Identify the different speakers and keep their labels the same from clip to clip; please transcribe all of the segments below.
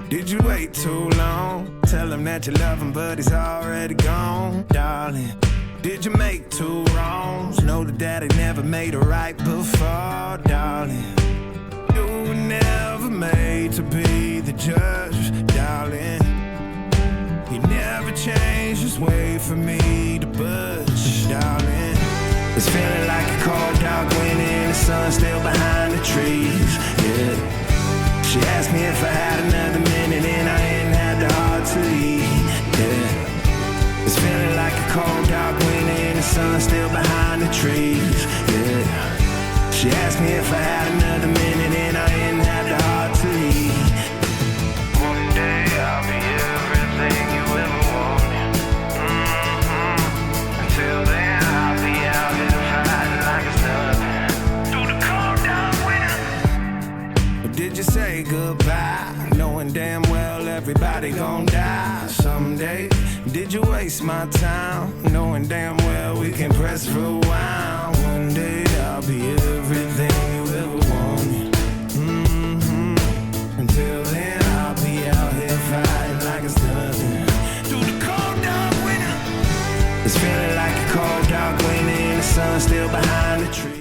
Speaker 1: Did you wait too long? Tell him that you love him, but he's already gone, darling. Did you make two wrongs? Know that daddy never made a right before, darling. You were never made to be the judge, darling. He never changed his way for me to budge, darling. It's feeling like a cold dark wind and the sun still behind the trees, yeah. She asked me if I had another minute and I ain't had the heart to leave, yeah. It's feeling like a cold dark wind and the sun still behind the trees, yeah. She asked me if I had another minute and I ain't had the heart to leave. One day I'll be everything you ever wanted, Until then I'll be out here fighting like it's nothing through the cold dark winter. Or did you say goodbye, knowing damn well everybody gon' die someday? Did you waste my time, knowing damn well we can press rewind? One day I'll be everything you ever wanted, Until then I'll be out here fighting like it's nothing through the cold dark winter. It's feeling like a cold dark winter and the sun still behind the tree.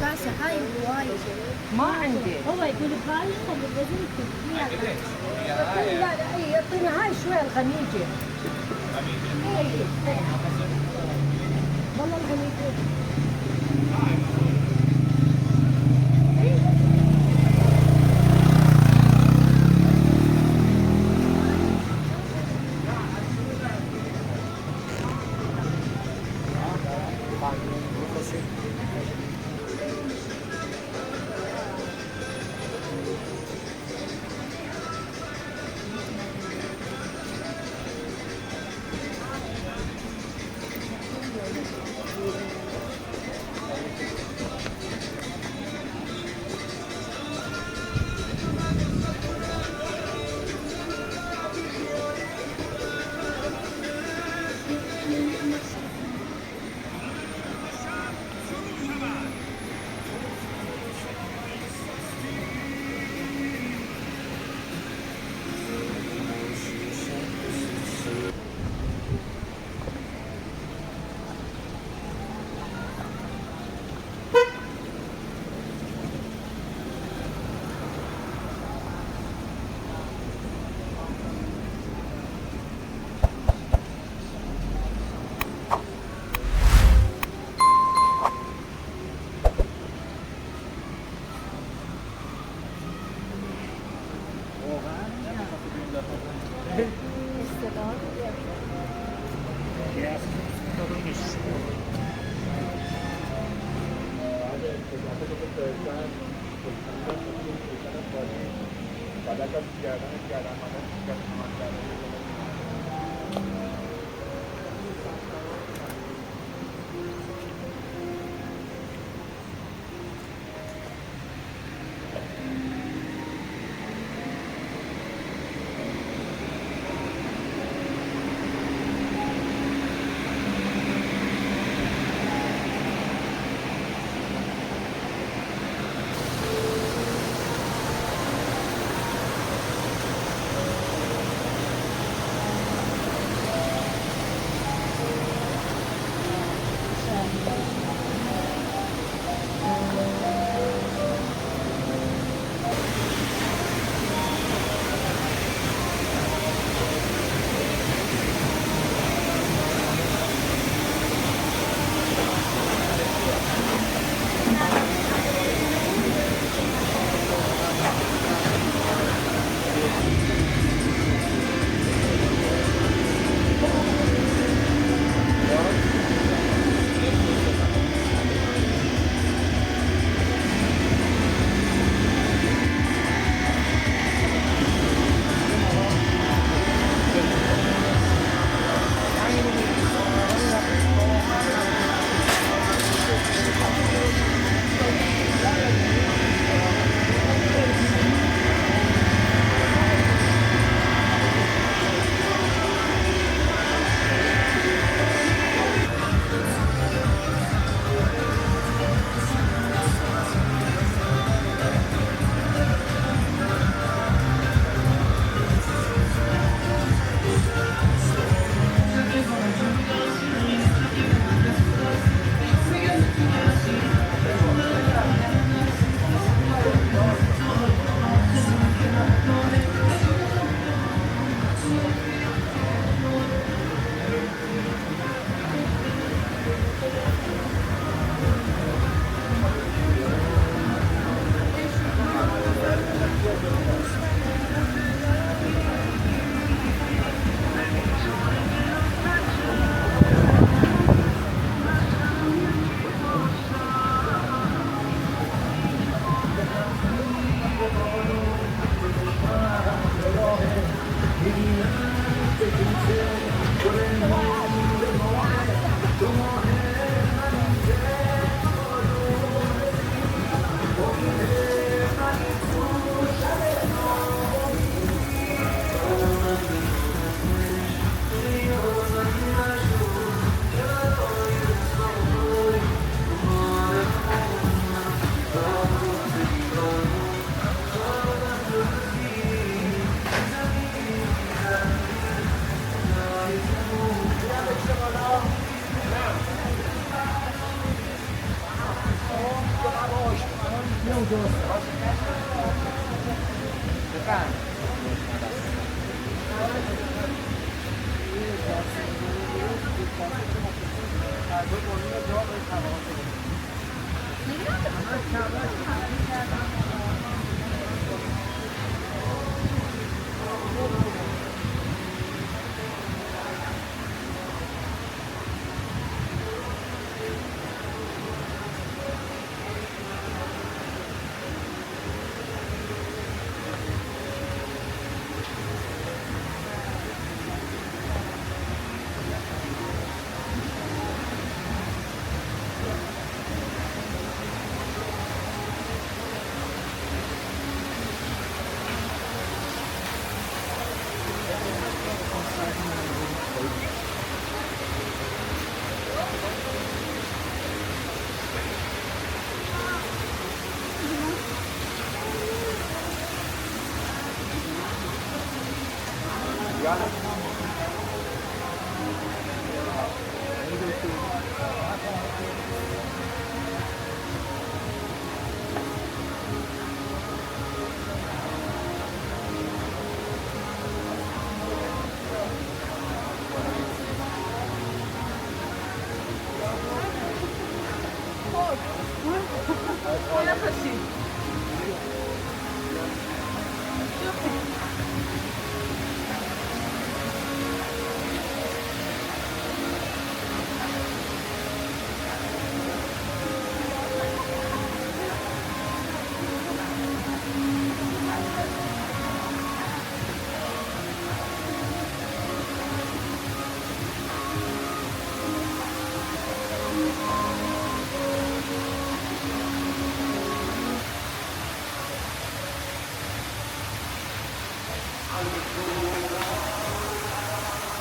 Speaker 2: كاسة هاي هواي
Speaker 3: ما عندي.
Speaker 2: هو يقول بهاي خلي لازم تديها
Speaker 3: لا لا اي يعطيني هاي شوي الغنيجه. اي والله الغنيجه.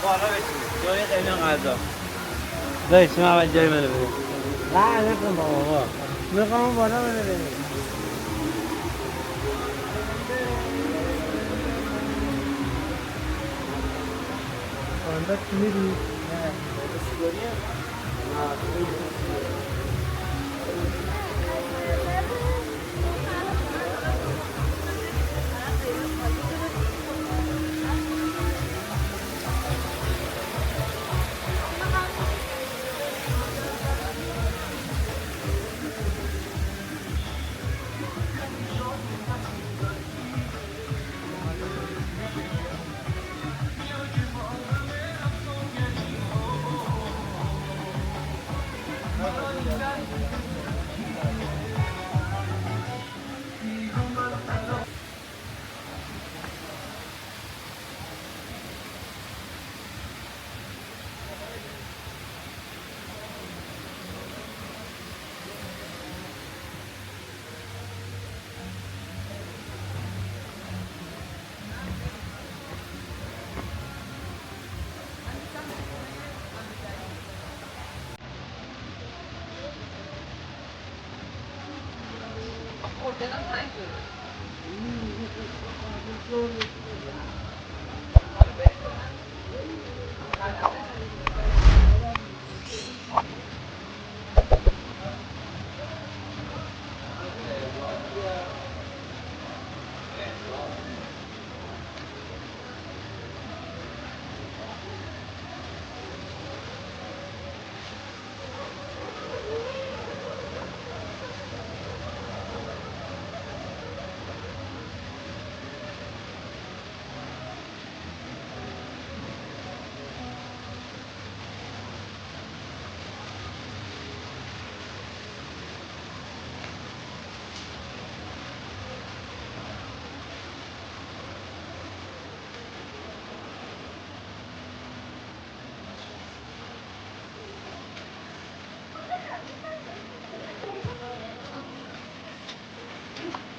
Speaker 4: بالا بشین جای خیلی غذا داشت من اول جای منو بده نه نکن بابا میخوام بالا منو بده
Speaker 3: آنده چی میری؟
Speaker 4: نه سیگاریه؟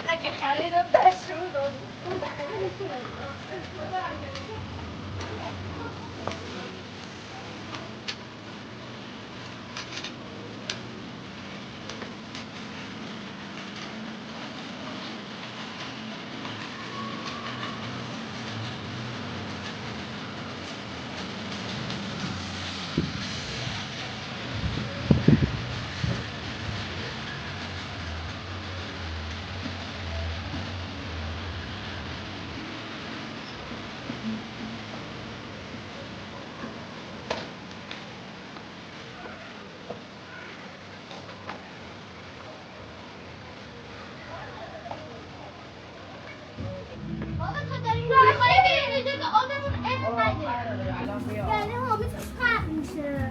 Speaker 3: اگه خریدم دست رو دادم
Speaker 2: بابا تو داری میخوایی به اینجا که آبمون نده یعنی آبی توش فرق میشه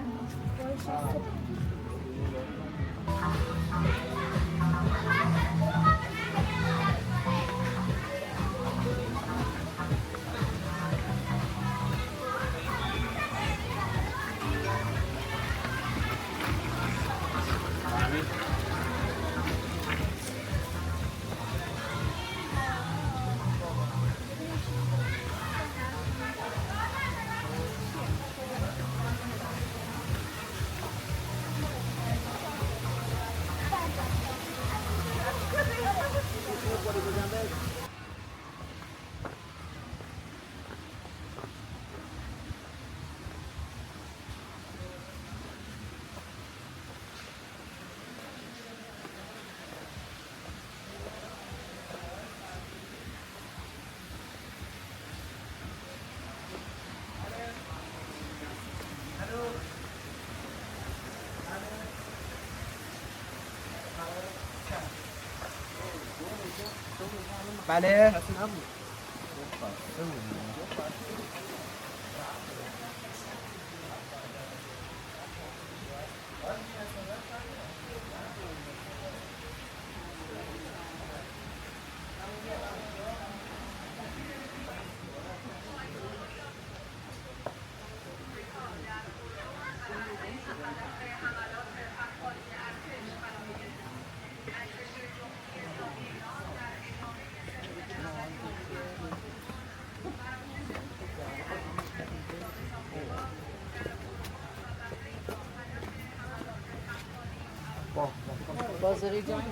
Speaker 5: بله
Speaker 3: بازاری جان